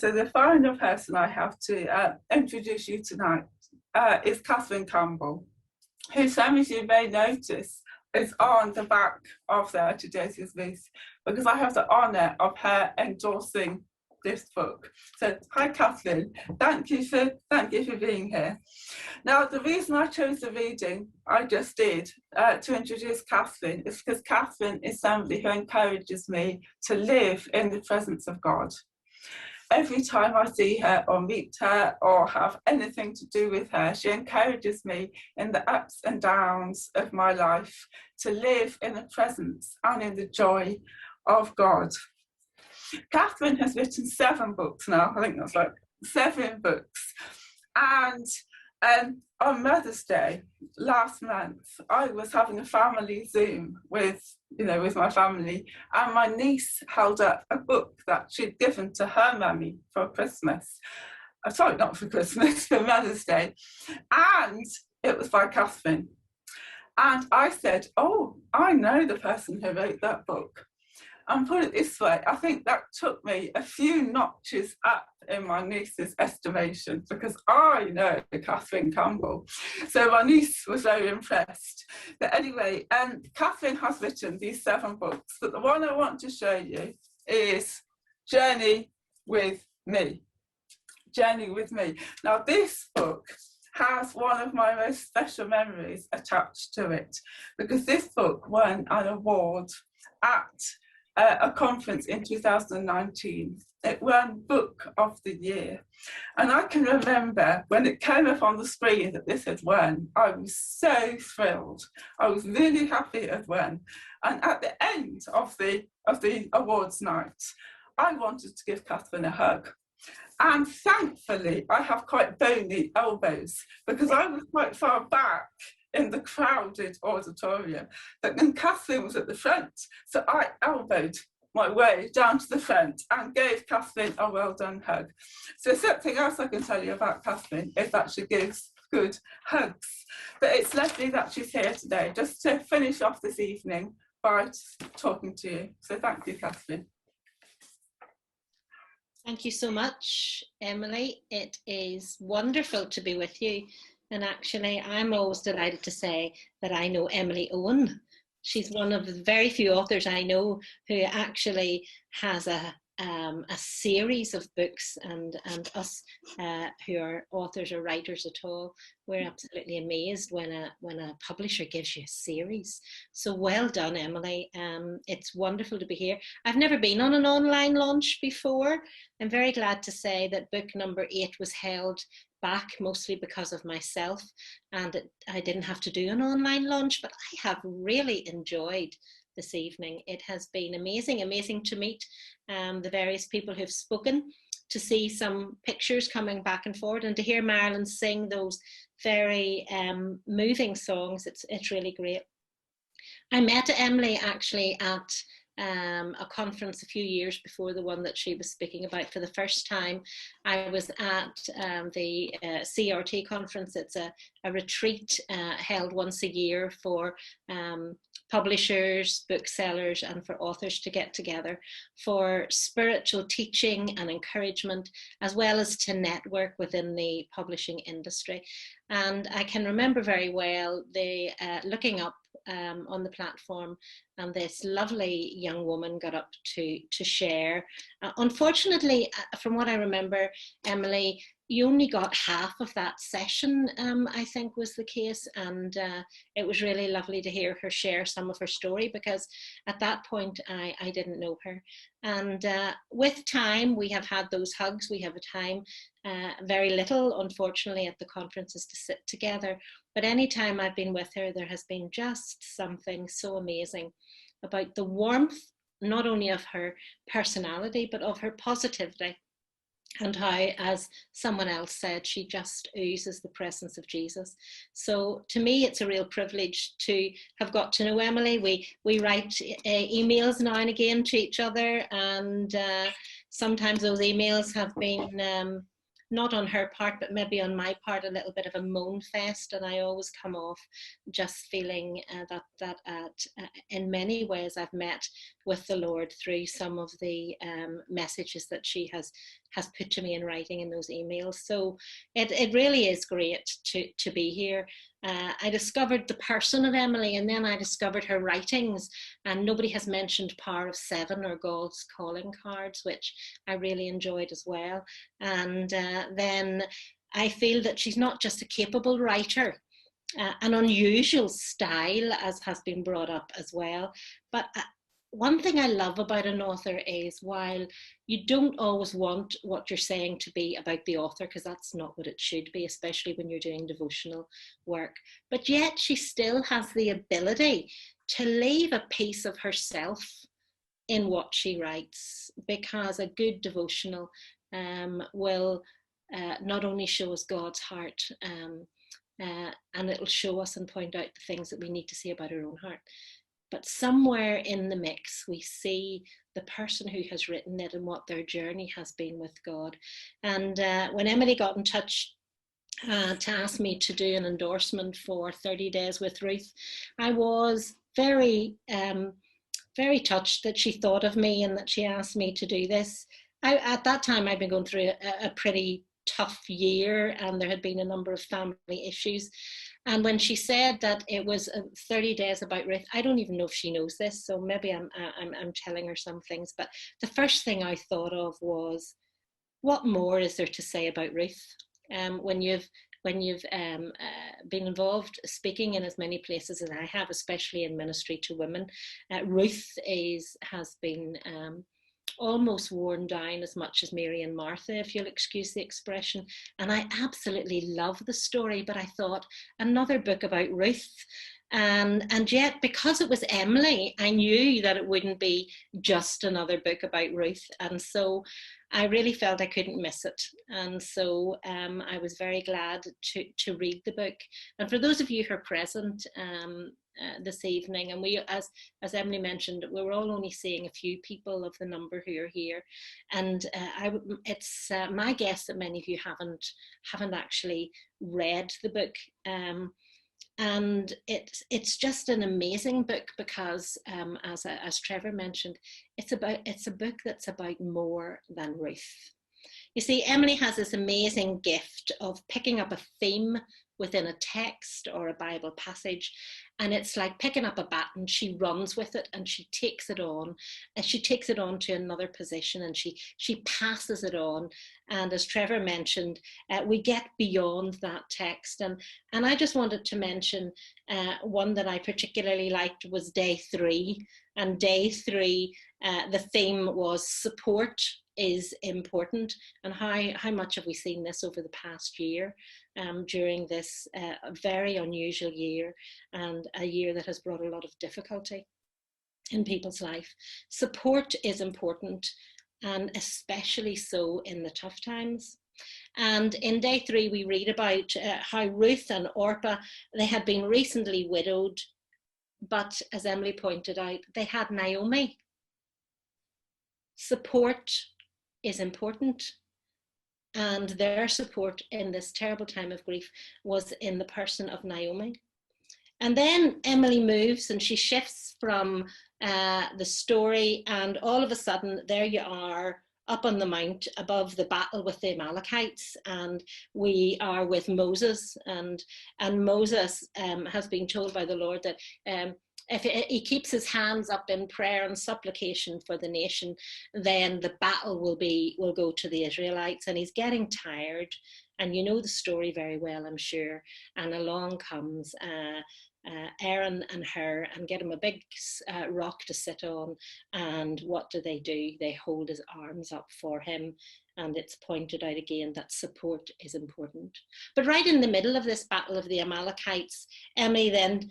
So the final person I have to introduce you tonight is Katherine Campbell, who some of you may notice is on the back of the today's Ruth, because I have the honour of her endorsing this book. So hi Katherine, thank you for being here. Now the reason I chose the reading I just did to introduce Katherine is because Katherine is somebody who encourages me to live in the presence of God. Every time I see her or meet her or have anything to do with her, she encourages me in the ups and downs of my life to live in the presence and in the joy of God. Katherine has written 7 books now. I think that's like 7 books. And on Mother's Day last month, I was having a family Zoom with my family, and my niece held up a book that she'd given to her mummy for Christmas. Sorry, not for Christmas, for Mother's Day. And it was by Katherine. And I said, oh, I know the person who wrote that book. And put it this way, I think that took me a few notches up in my niece's estimation, because I know Katherine Campbell. So my niece was very impressed. But anyway, Katherine has written these 7 books, but the one I want to show you is Journey with Me. Journey with Me. Now this book has one of my most special memories attached to it, because this book won an award at a conference in 2019. It won Book of the Year. And I can remember when it came up on the screen that this had won, I was so thrilled. I was really happy it had won. And at the end of the awards night, I wanted to give Katherine a hug. And thankfully, I have quite bony elbows, because I was quite far back in the crowded auditorium, but then Katherine was at the front, so I elbowed my way down to the front and gave Katherine a well done hug. So something else I can tell you about Katherine is that she gives good hugs. But it's lovely that she's here today, just to finish off this evening by talking to you. So thank you, Katherine. Thank you so much, Emily. It is wonderful to be with you. And actually, I'm always delighted to say that I know Emily Owen. She's one of the very few authors I know who actually has a series of books, and us who are authors or writers at all, we're absolutely amazed when a publisher gives you a series. So well done, Emily. It's wonderful to be here. I've never been on an online launch before. I'm very glad to say that book number 8 was held back mostly because of myself, and I didn't have to do an online launch, but I have really enjoyed this evening. It has been amazing to meet the various people who've spoken, to see some pictures coming back and forward, and to hear Marilyn sing those very moving songs. It's really great. I met Emily actually at a conference a few years before the one that she was speaking about for the first time. I was at the CRT conference. It's a retreat held once a year for publishers, booksellers, and for authors to get together for spiritual teaching and encouragement, as well as to network within the publishing industry. And I can remember very well the looking up on the platform, and this lovely young woman got up to share. Unfortunately, from what I remember, Emily, you only got half of that session, I think was the case, and it was really lovely to hear her share some of her story, because at that point I didn't know her. And with time, we have had those hugs. We have a time, very little, unfortunately, at the conferences to sit together. But any time I've been with her, there has been just something so amazing about the warmth, not only of her personality, but of her positivity. And how, as someone else said, she just oozes the presence of Jesus. So to me, it's a real privilege to have got to know Emily. We write emails now and again to each other, and sometimes those emails have been not on her part, but maybe on my part, a little bit of a moan fest. And I always come off just feeling that in many ways I've met with the Lord through some of the messages that she has has put to me in writing in those emails. So it really is great to be here. I discovered the person of Emily, and then I discovered her writings, and nobody has mentioned Power of Seven or God's Calling Cards, which I really enjoyed as well. And then I feel that she's not just a capable writer, an unusual style, as has been brought up as well, but one thing I love about an author is, while you don't always want what you're saying to be about the author, because that's not what it should be, especially when you're doing devotional work, but yet she still has the ability to leave a piece of herself in what she writes, because a good devotional will not only show us God's heart, and it'll show us and point out the things that we need to see about our own heart. But somewhere in the mix, we see the person who has written it and what their journey has been with God. And when Emily got in touch to ask me to do an endorsement for 30 Days with Ruth, I was very, very touched that she thought of me and that she asked me to do this. At that time, I'd been going through a pretty tough year, and there had been a number of family issues. And when she said that it was 30 days about Ruth, I don't even know if she knows this, so maybe I'm telling her some things. But the first thing I thought of was, what more is there to say about Ruth? When you've been involved speaking in as many places as I have, especially in ministry to women, Ruth has been almost worn down as much as Mary and Martha, if you'll excuse the expression. And I absolutely love the story, but I thought, another book about Ruth. And yet, because it was Emily, I knew that it wouldn't be just another book about Ruth. And so I really felt I couldn't miss it. And so I was very glad to read the book. And for those of you who are present this evening, and we, as Emily mentioned, we were all only seeing a few people of the number who are here. And it's my guess that many of you haven't actually read the book. And it's just an amazing book because, as Trevor mentioned, it's a book that's about more than Ruth. You see, Emily has this amazing gift of picking up a theme within a text or a Bible passage, and it's like picking up a baton. She runs with it and she takes it on, and she takes it on to another position, and she passes it on. And as Trevor mentioned, we get beyond that text. And I just wanted to mention one that I particularly liked was day 3. And day 3, the theme was support is important. And how much have we seen this over the past year, during this very unusual year, and a year that has brought a lot of difficulty in people's life. Support is important, and especially so in the tough times. And in day 3, we read about how Ruth and Orpah, they had been recently widowed, but as Emily pointed out, they had Naomi. Support is important, and their support in this terrible time of grief was in the person of Naomi. And then Emily moves and she shifts from the story, and all of a sudden there you are up on the mount above the battle with the Amalekites, and we are with Moses, and Moses has been told by the Lord that if he keeps his hands up in prayer and supplication for the nation, then the battle will go to the Israelites. And he's getting tired, and you know the story very well, I'm sure. And along comes Aaron and her, and get him a big rock to sit on. And what do? They hold his arms up for him. And it's pointed out again that support is important. But right in the middle of this battle of the Amalekites, Emily then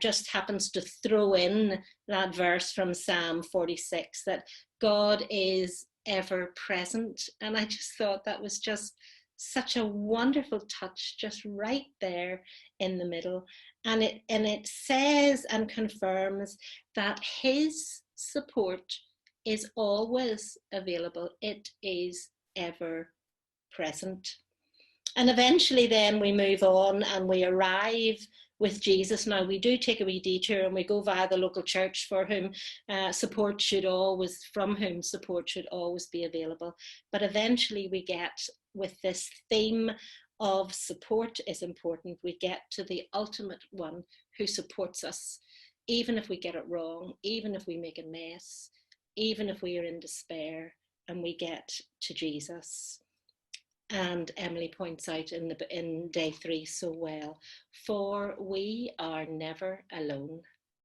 just happens to throw in that verse from Psalm 46, that God is ever present. And I just thought that was just such a wonderful touch, just right there in the middle. And it says and confirms that his support is always available. It is ever present. And eventually then we move on and we arrive with Jesus. Now, we do take a wee detour and we go via the local church for whom support should always be available. But eventually we get, with this theme of support is important, we get to the ultimate one who supports us, even if we get it wrong, even if we make a mess, even if we are in despair, and we get to Jesus. And Emily points out in day 3 so well, for we are never alone.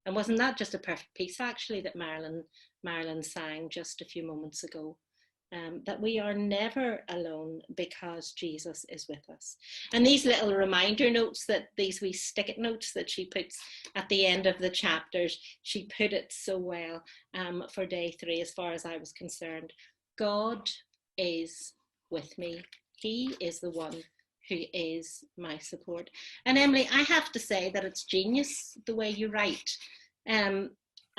And wasn't that just a perfect piece, actually, that Marilyn sang just a few moments ago? That we are never alone because Jesus is with us. And these little reminder notes, these wee stick-it notes that she puts at the end of the chapters, she put it so well for day 3, as far as I was concerned. God is with me. He is the one who is my support. And Emily, I have to say that it's genius the way you write.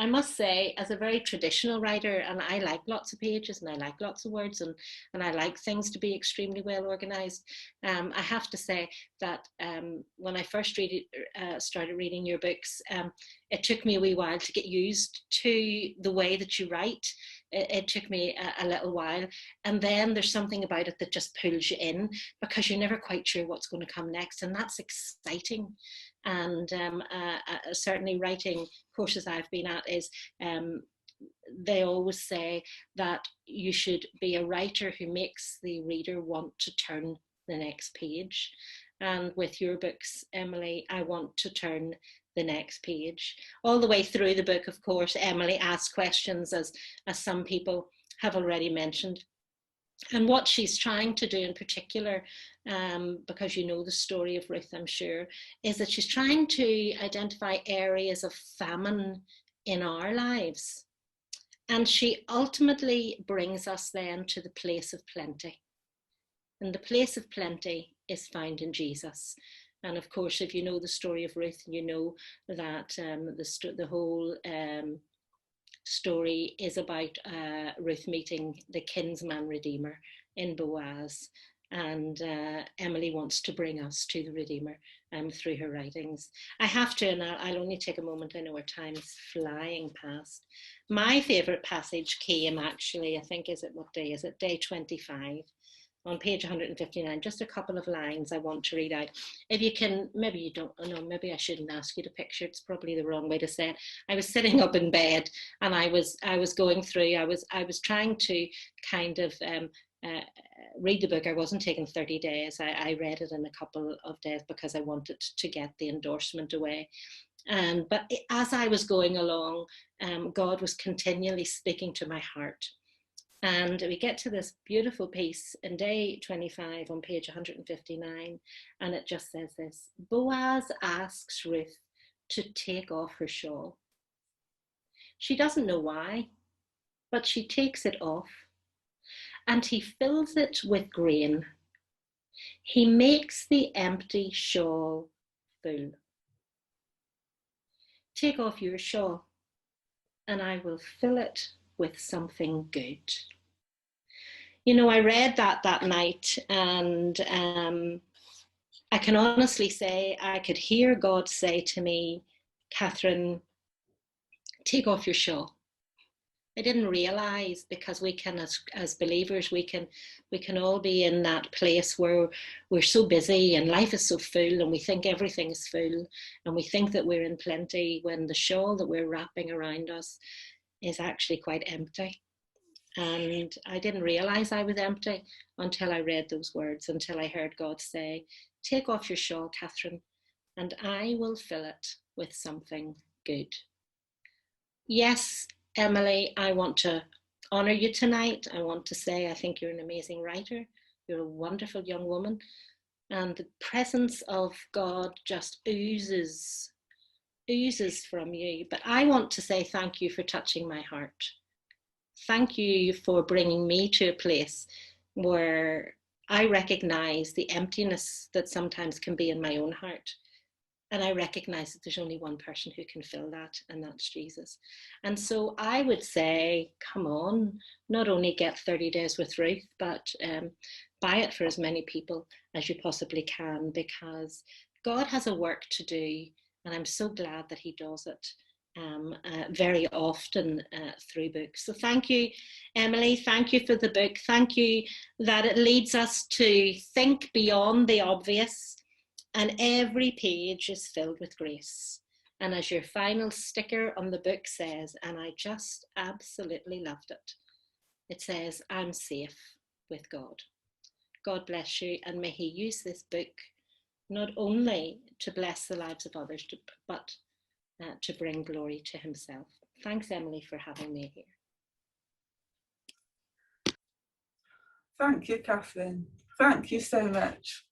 I must say, as a very traditional writer, and I like lots of pages and I like lots of words and I like things to be extremely well organized, I have to say that when I first started reading your books, it took me a wee while to get used to the way that you write. It took me a little while, and then there's something about it that just pulls you in because you're never quite sure what's going to come next, and that's exciting. And certainly writing courses I've been at is they always say that you should be a writer who makes the reader want to turn the next page. And with your books, Emily, I want to turn the next page. All the way through the book, of course, Emily asks questions, as some people have already mentioned. And what she's trying to do in particular, because you know the story of Ruth, I'm sure, is that she's trying to identify areas of famine in our lives. And she ultimately brings us then to the place of plenty. And the place of plenty is found in Jesus. And of course, if you know the story of Ruth, you know that the whole story is about Ruth meeting the kinsman redeemer in Boaz. And Emily wants to bring us to the Redeemer through her writings. I have to, and I'll only take a moment, I know our time is flying past. My favourite passage came actually, I think, what day is it? Day 25. On page 159, just a couple of lines I want to read out. If you can, maybe you don't know, maybe I shouldn't ask you to picture, it's probably the wrong way to say it. I was sitting up in bed and I was going through, I was trying to kind of read the book. I wasn't taking 30 days. I read it in a couple of days because I wanted to get the endorsement away. But as I was going along, God was continually speaking to my heart. And we get to this beautiful piece in day 25 on page 159, and it just says this: Boaz asks Ruth to take off her shawl. She doesn't know why, but she takes it off, and he fills it with grain. He makes the empty shawl full. Take off your shawl, and I will fill it with something good. You know, I read that night, and I can honestly say I could hear God say to me, Katherine, take off your shawl. I didn't realise, because we can, as believers, we can all be in that place where we're so busy and life is so full and we think everything is full and we think that we're in plenty, when the shawl that we're wrapping around us is actually quite empty. And I didn't realise I was empty until I read those words, until I heard God say, take off your shawl, Katherine, and I will fill it with something good. Yes, Emily, I want to honour you tonight. I want to say I think you're an amazing writer. You're a wonderful young woman. And the presence of God just oozes from you. But I want to say thank you for touching my heart. Thank you for bringing me to a place where I recognise the emptiness that sometimes can be in my own heart. And I recognise that there's only one person who can fill that, and that's Jesus. And so I would say, come on, not only get 30 days with Ruth, but buy it for as many people as you possibly can, because God has a work to do And I'm so glad that he does it very often through books. So thank you, Emily. Thank you for the book. Thank you that it leads us to think beyond the obvious, and every page is filled with grace. And as your final sticker on the book says, and I just absolutely loved it, it says, I'm safe with God. God bless you, and may he use this book not only to bless the lives of others, but to bring glory to himself. Thanks, Emily, for having me here. Thank you, Katherine. Thank you so much.